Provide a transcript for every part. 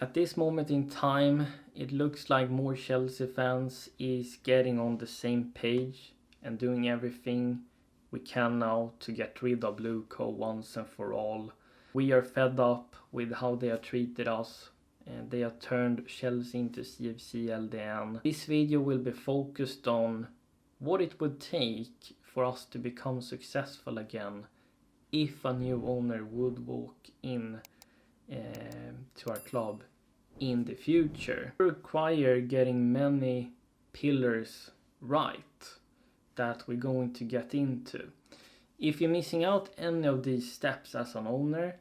At this moment in time, it looks like more Chelsea fans is getting on the same page and doing everything we can now to get rid of blueco once and for all. We are fed up with how they have treated us, and they have turned Chelsea into CFC LDN. This video will be focused on what it would take for us to become successful again if a new owner would walk in to our club in the future. It requires getting many pillars right that we're going to get into. If you're missing out any of these steps as an owner,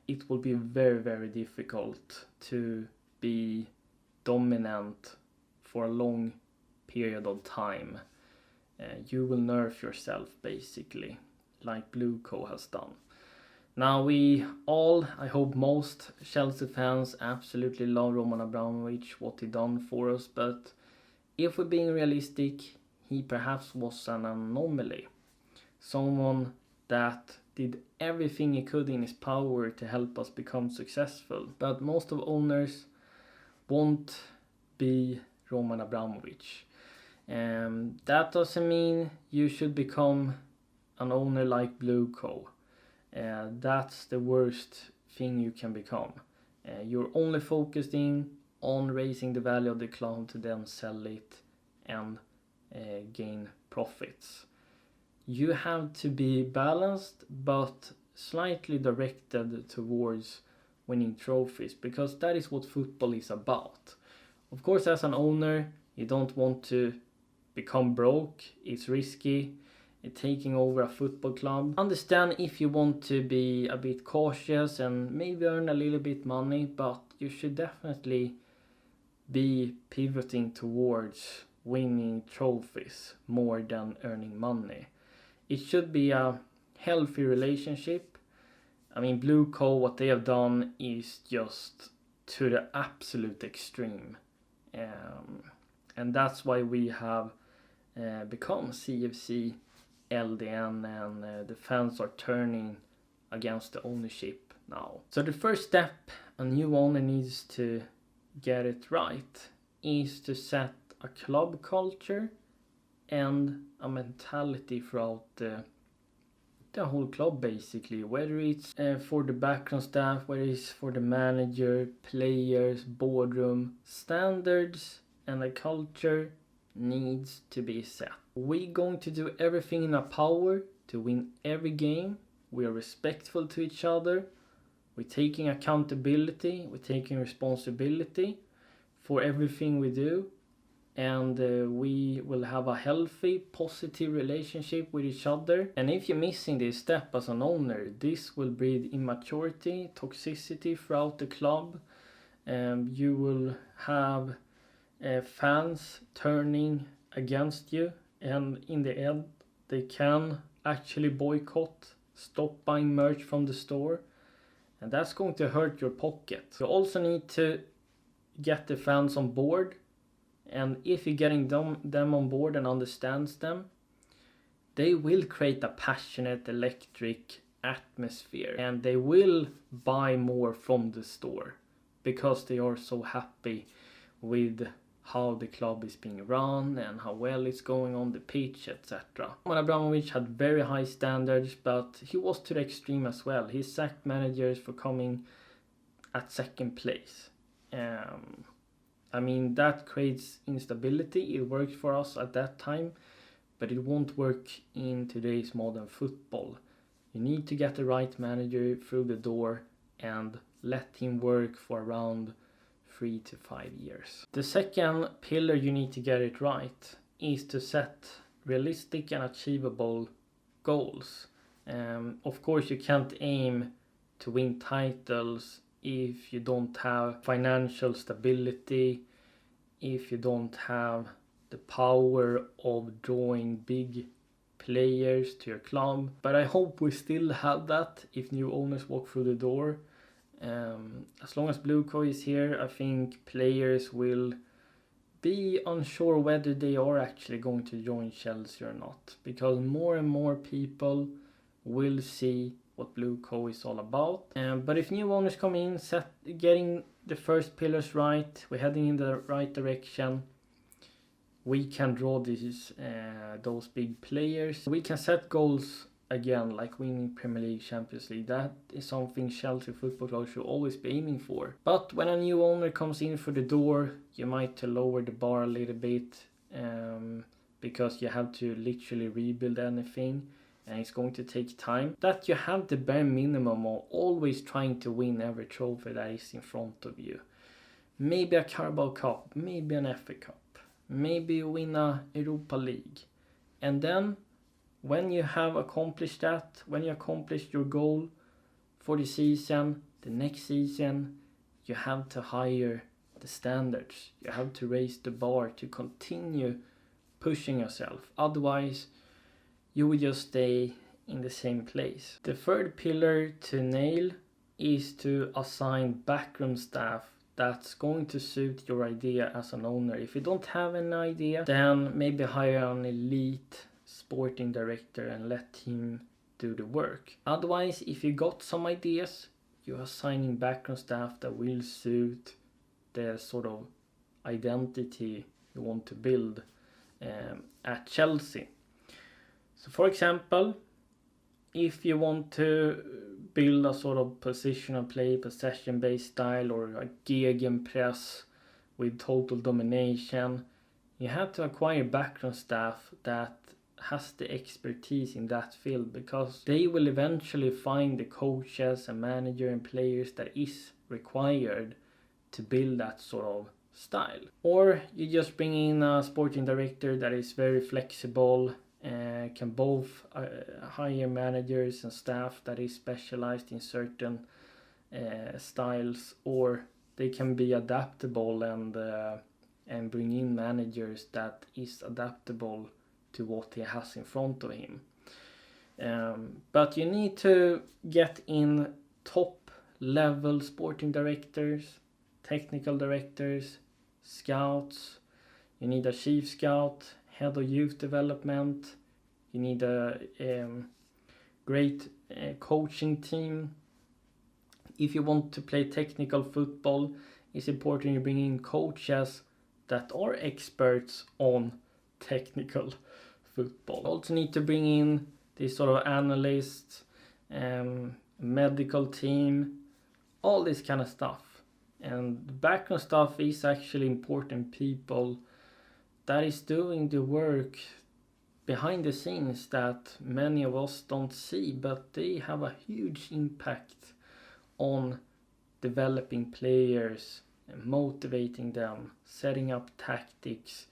it will be very, very difficult to be dominant for a long period of time. You will nerf yourself basically, like blueco has done. Now we all, I hope most Chelsea fans absolutely love Roman Abramovich, what he done for us, but if we're being realistic, he perhaps was an anomaly. Someone that did everything he could in his power to help us become successful. But most of owners won't be Roman Abramovich. That doesn't mean you should become an owner like blueco. That's the worst thing you can become. You're only focusing on raising the value of the club to then sell it and gain profits. You have to be balanced but slightly directed towards winning trophies, because that is what football is about. Of course, as an owner, you don't want to become broke. It's risky taking over a football club. Understand if you want to be a bit cautious and maybe earn a little bit money, but you should definitely be pivoting towards winning trophies more than earning money. It should be a healthy relationship. I mean, blueco, what they have done is just to the absolute extreme. And that's why we have become CFC LDN, and the fans are turning against the ownership now. So the first step a new owner needs to get it right is to set a club culture and a mentality throughout the whole club basically, whether it's for the background staff, whether it's for the manager, players, boardroom. Standards and a culture needs to be set. We're going to do everything in our power to win every game. We are respectful to each other. We're taking accountability. We're taking responsibility for everything we do. And we will have a healthy, positive relationship with each other. And if you're missing this step as an owner, this will breed immaturity, toxicity throughout the club. You will have fans turning against you, and in the end they can actually boycott, stop buying merch from the store, and that's going to hurt your pocket. You also need to get the fans on board, and if you're getting them on board and understands them, they will create a passionate, electric atmosphere, and they will buy more from the store because they are so happy with how the club is being run and how well it's going on the pitch, etc. Roman Abramovich had very high standards, but he was to the extreme as well. He sacked managers for coming at second place. I mean, that creates instability. It worked for us at that time, but it won't work in today's modern football. You need to get the right manager through the door and let him work for around 3 to 5 years. The second pillar you need to get it right is to set realistic and achievable goals. Of course, you can't aim to win titles if you don't have financial stability, if you don't have the power of drawing big players to your club. But I hope we still have that if new owners walk through the door. As long as blueco is here, I think players will be unsure whether they are actually going to join Chelsea or not, because more and more people will see what blueco is all about. But if new owners come in, getting the first pillars right, we're heading in the right direction. We can draw those big players. We can set goals again, like winning Premier League, Champions League. That is something Chelsea Football Club should always be aiming for. But when a new owner comes in through the door, you might lower the bar a little bit, because you have to literally rebuild anything, and it's going to take time. That you have the bare minimum of always trying to win every trophy that is in front of you. Maybe a Carabao Cup, maybe an FA Cup, maybe win a Europa League. And then when you have accomplished that, when you accomplished your goal for the season, the next season, you have to higher the standards. You have to raise the bar to continue pushing yourself. Otherwise, you will just stay in the same place. The third pillar to nail is to assign backroom staff that's going to suit your idea as an owner. If you don't have an idea, then maybe hire an elite sporting director and let him do the work. Otherwise, if you got some ideas, you're assigning background staff that will suit the sort of identity you want to build at Chelsea. So for example, if you want to build a sort of positional play, possession-based style, or a gegenpress with total domination, you have to acquire background staff that has the expertise in that field, because they will eventually find the coaches and manager and players that is required to build that sort of style. Or you just bring in a sporting director that is very flexible, can both hire managers and staff that is specialized in certain styles, or they can be adaptable and bring in managers that is adaptable to what he has in front of him. But you need to get in top level sporting directors, technical directors, scouts. You need a chief scout, head of youth development. You need a great coaching team. If you want to play technical football, it's important you bring in coaches that are experts on technical football. You also need to bring in this sort of analysts, medical team, all this kind of stuff. And the background stuff is actually important people that is doing the work behind the scenes that many of us don't see, but they have a huge impact on developing players, motivating them, setting up tactics,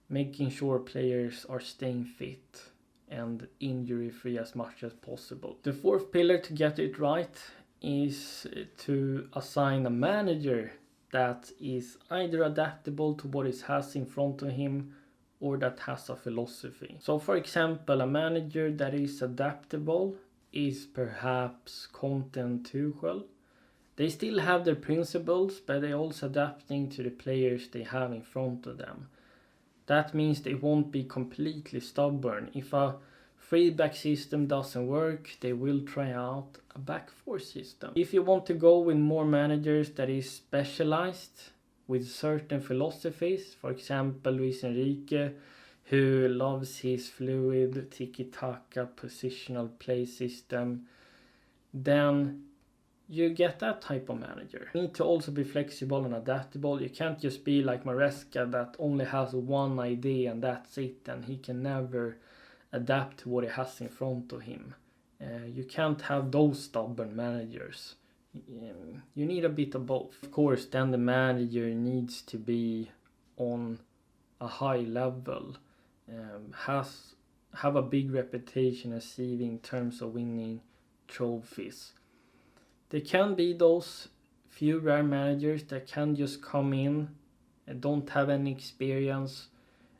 making sure players are staying fit and injury free as much as possible. The fourth pillar to get it right is to assign a manager that is either adaptable to what it has in front of him or that has a philosophy. So for example, a manager that is adaptable is perhaps Conte and Tuchel. They still have their principles, but they're also adapting to the players they have in front of them. That means they won't be completely stubborn. If a 3-back system doesn't work, they will try out a back 4 system. If you want to go with more managers that is specialized with certain philosophies, for example Luis Enrique, who loves his fluid tiki-taka positional play system, then you get that type of manager. You need to also be flexible and adaptable. You can't just be like Maresca that only has one idea and that's it, and he can never adapt to what he has in front of him. You can't have those stubborn managers. You need a bit of both. Of course, then the manager needs to be on a high level, have a big reputation as CV in terms of winning trophies. There can be those few rare managers that can just come in and don't have any experience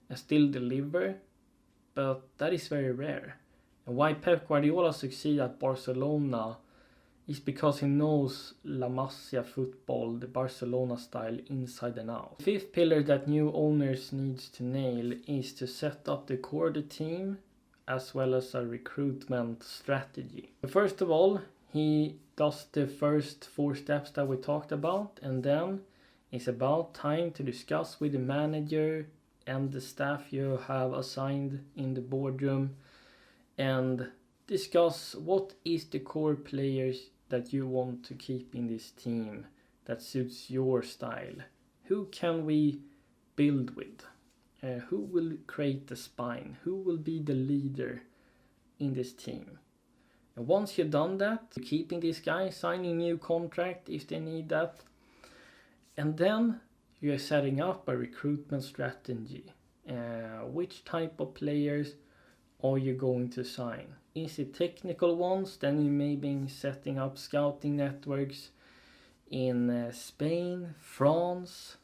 and still deliver, but that is very rare. And why Pep Guardiola succeeds at Barcelona is because he knows La Masia football, the Barcelona style, inside and out. The fifth pillar that new owners needs to nail is to set up the core of the team as well as a recruitment strategy. First of all, he does the first 4 steps that we talked about, and then it's about time to discuss with the manager and the staff you have assigned in the boardroom and discuss what is the core players that you want to keep in this team that suits your style. Who can we build with? Who will create the spine? Who will be the leader in this team? And once you've done that, you're keeping this guy, signing new contract if they need that. And then you're setting up a recruitment strategy. Which type of players are you going to sign? Is it technical ones? Then you may be setting up scouting networks in Spain, France,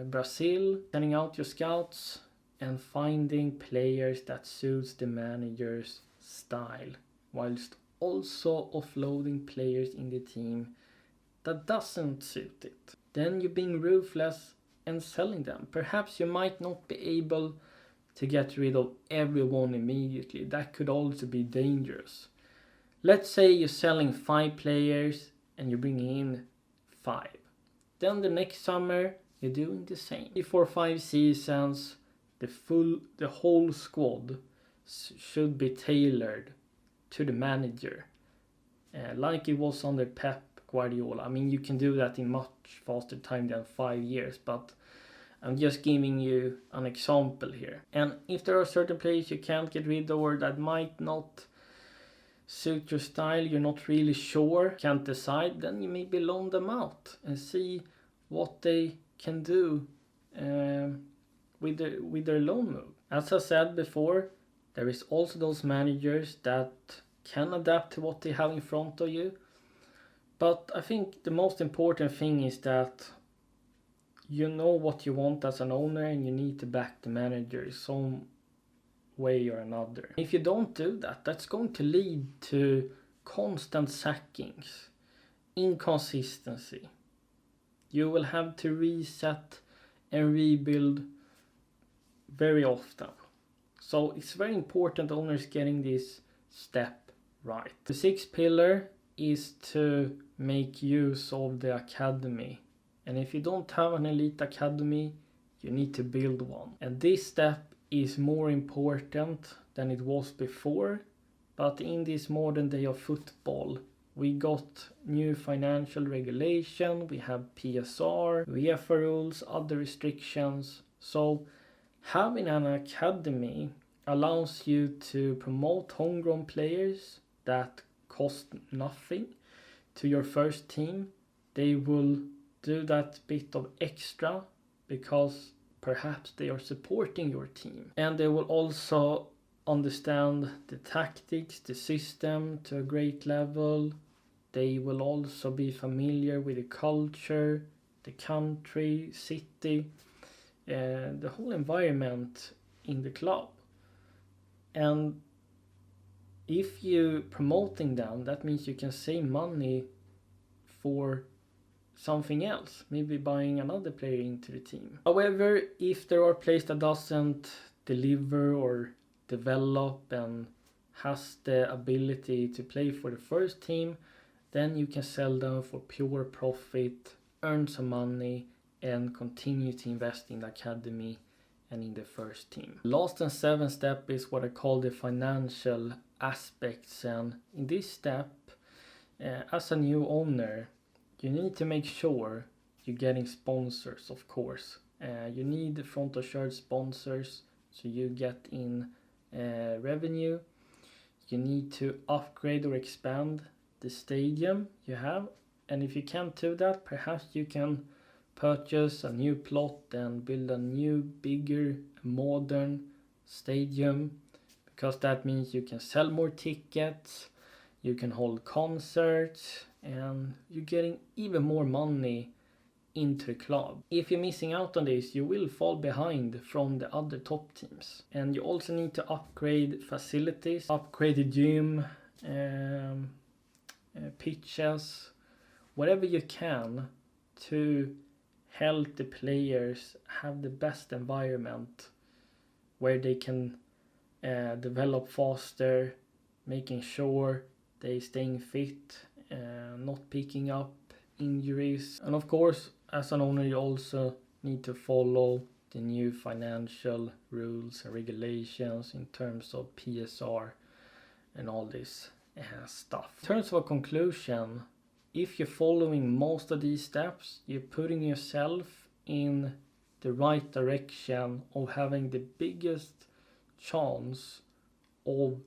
Brazil, sending out your scouts and finding players that suits the manager's style, whilst also offloading players in the team that doesn't suit it. Then you're being ruthless and selling them. Perhaps you might not be able to get rid of everyone immediately. That could also be dangerous. Let's say you're selling 5 players and you're bringing in 5. Then the next summer you're doing the same. 3, 4, 5 seasons, the whole squad should be tailored to the manager, like it was under Pep Guardiola. I mean, you can do that in much faster time than 5 years, but I'm just giving you an example here. And if there are certain players you can't get rid of or that might not suit your style, you're not really sure, can't decide, then you maybe loan them out and see what they can do with their loan move. As I said before, there is also those managers that can adapt to what they have in front of you. But I think the most important thing is that you know what you want as an owner and you need to back the manager some way or another. If you don't do that, that's going to lead to constant sackings, inconsistency. You will have to reset and rebuild very often. So it's very important owners getting this step right. The 6th pillar is to make use of the academy. And if you don't have an elite academy, you need to build one. And this step is more important than it was before. But in this modern day of football, we got new financial regulation, we have PSR, UEFA rules, other restrictions. So having an academy allows you to promote homegrown players that cost nothing to your first team. They will do that bit of extra because perhaps they are supporting your team. And they will also understand the tactics, the system to a great level. They will also be familiar with the culture, the country, city, the whole environment in the club. And if you promoting them, that means you can save money for something else, maybe buying another player into the team. However, if there are players that doesn't deliver or develop and has the ability to play for the first team, then you can sell them for pure profit, earn some money, and continue to invest in the academy and in the first team. Last and 7th step is what I call the financial aspects. And in this step, as a new owner, you need to make sure you're getting sponsors, of course. You need front of shirt sponsors so you get in revenue. You need to upgrade or expand the stadium you have. And if you can't do that, perhaps you can purchase a new plot and build a new, bigger, modern stadium, because that means you can sell more tickets, you can hold concerts, and you're getting even more money into the club. If you're missing out on this, you will fall behind from the other top teams. And you also need to upgrade facilities, upgrade the gym, pitches, whatever you can to help the players have the best environment where they can develop faster, making sure they staying fit not picking up injuries. And of course, as an owner, you also need to follow the new financial rules and regulations in terms of PSR and all this stuff. In terms of a conclusion, if you're following most of these steps, you're putting yourself in the right direction of having the biggest chance of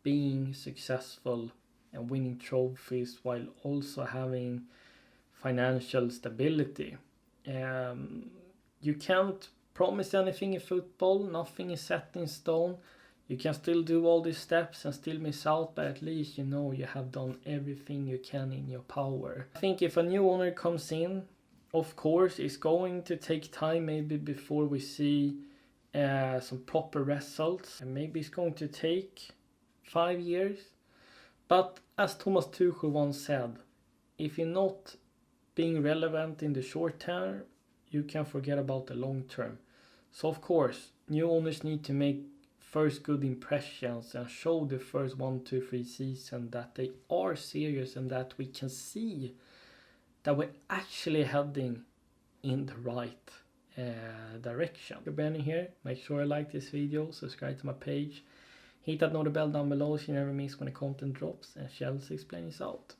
being successful and winning trophies while also having financial stability. You can't promise anything in football. Nothing is set in stone. You can still do all these steps and still miss out, but at least you know you have done everything you can in your power. I think if a new owner comes in, of course, it's going to take time maybe before we see some proper results. And maybe it's going to take 5 years. But as Thomas Tuchel once said, if you're not being relevant in the short term, you can forget about the long term. So of course, new owners need to make first good impressions and show the first 1, 2, 3 season that they are serious and that we can see that we're actually heading in the right direction. Benny here. Make sure you like this video, subscribe to my page, hit that notification bell down below so you never miss when the content drops, and Chelsea explains out.